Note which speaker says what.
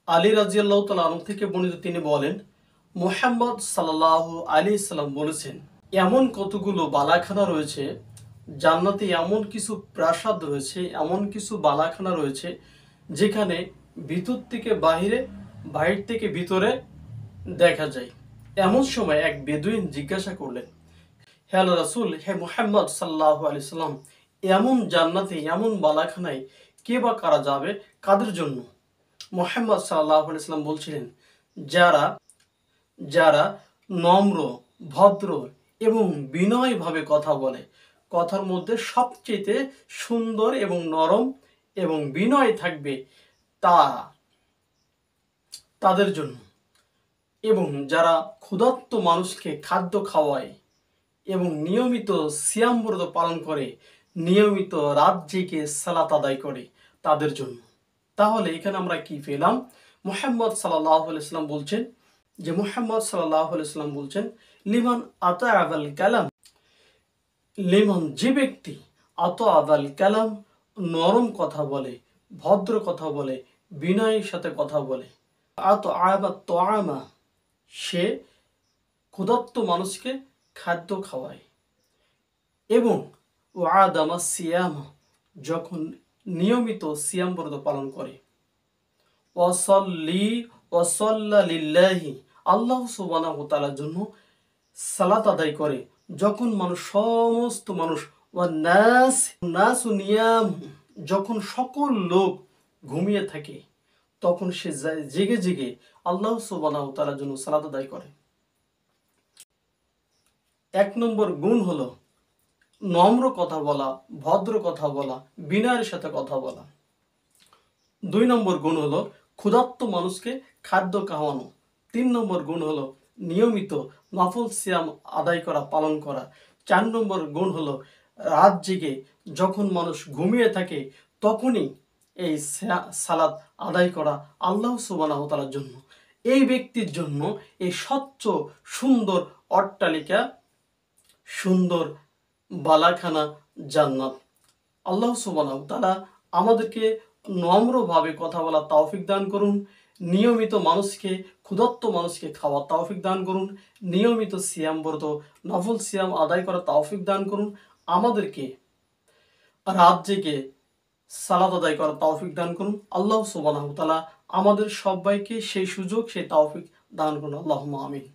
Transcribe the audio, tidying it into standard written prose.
Speaker 1: আলী রাদিয়াল্লাহু তাআলা আনহু থেকে বর্ণিত, তিনি বলেন, মুহাম্মদ সাল্লাল্লাহু আলাইহি সাল্লাম বলেছেন, এমন কতগুলো বালাখানা রয়েছে জান্নাতে, এমন কিছু প্রাসাদ রয়েছে, এমন কিছু বালাখানা রয়েছে যেখানে ভিতর থেকে বাহিরে, বাহির থেকে ভিতরে দেখা যায়। এমন সময় এক বেদুইন জিজ্ঞাসা করলেন, হে আল্লাহর রাসূল, হে মুহাম্মদ সাল্লাল্লাহু আলাইহি সাল্লাম, এমন জান্নাতে, এমন বালাখানায় কে বা কারা যাবে, কাদের জন্য? মুহাম্মদ সাল্লাল্লাহু আলাইহি সাল্লাম বলছিলেন, যারা যারা নম্র, ভদ্র এবং বিনয়ভাবে কথা বলে, কথার মধ্যে সবচেয়ে সুন্দর এবং নরম এবং বিনয় থাকবে, তা তাদের জন্য। এবং যারা ক্ষুধার্ত মানুষকে খাদ্য খাওয়ায় এবং নিয়মিত সিয়াম ব্রত পালন করে, নিয়মিত রাত জেগে সালাত আদায় করে, তাদের জন্য। তাহলে এখানে আমরা কি পেলাম? মুহাম্মদ সাল্লাল্লাহু আলাইহি সাল্লাম বলছেন যে, মুহাম্মদ সাল্লাল্লাহু আলাইহি সাল্লাম বলছেন, লিমান আতা আবাল কালাম, লিমান, যে ব্যক্তি আতা আবাল কালাম, নরম কথা বলে, ভদ্র কথা বলে, বিনয়ের সাথে কথা বলে, আত আবা তোয়ামা, সে ক্ষুধার্ত মানুষকে খাদ্য খাওয়ায়, এবং ওয়াদামা সিয়াম, যখন নিয়মিত সিয়াম ব্রত পালন করে, ওয়াসাল্লি ওয়াসাল্লা লিল্লাহি, আল্লাহ সুবহানাহু ওয়া তাআলার জন্য সালাত আদায় করে, যখন মানুষ, সমস্ত মানুষ, ওয়ান্নাস নাসু নিয়াম, যখন সকল লোক ঘুমিয়ে থাকে, তখন সে জেগে জেগে আল্লাহ সুবহানাহু ওয়া তাআলার জন্য সালাত আদায় করে। এক নম্বর গুণ হলো নম্র কথা বলা, ভদ্র কথা বলা, বিনয়ের সাথে কথা বলা। 2 নম্বর গুণ হলো ক্ষুধার্ত মানুষকে খাদ্য খাওয়ানো। 3 নম্বর গুণ হলো নিয়মিত নফল সিয়াম আদায় করা, পালন করা। 4 নম্বর গুণ হলো রাত জেগে যখন মানুষ ঘুমিয়ে থাকে, তখনই এই সালাত আদায় করা আল্লাহ সুবহানাহু ওয়া তাআলার জন্য। এই ব্যক্তির জন্য এই স্বচ্ছ সুন্দর অট্টালিকা, সুন্দর বালাখানা জান্নাত। আল্লাহ সুবহানাহু ওয়া তাআলা আমাদেরকে নম্রভাবে কথা বলা তৌফিক দান করুন, নিয়মিত মানুষকে, ক্ষুধার্ত মানুষকে খাওয়া তৌফিক দান করুন, নিয়মিত সিয়াম ব্রত, নফল সিয়াম আদায় করা তৌফিক দান করুন, আমাদেরকে রাত জেগে সালাত আদায় করা তৌফিক দান করুন। আল্লাহ সুবহানাহু ওয়া তাআলা আমাদের সবাইকে সেই সুযোগ, সেই তৌফিক দান করুন। আল্লাহুম্মা আমিন।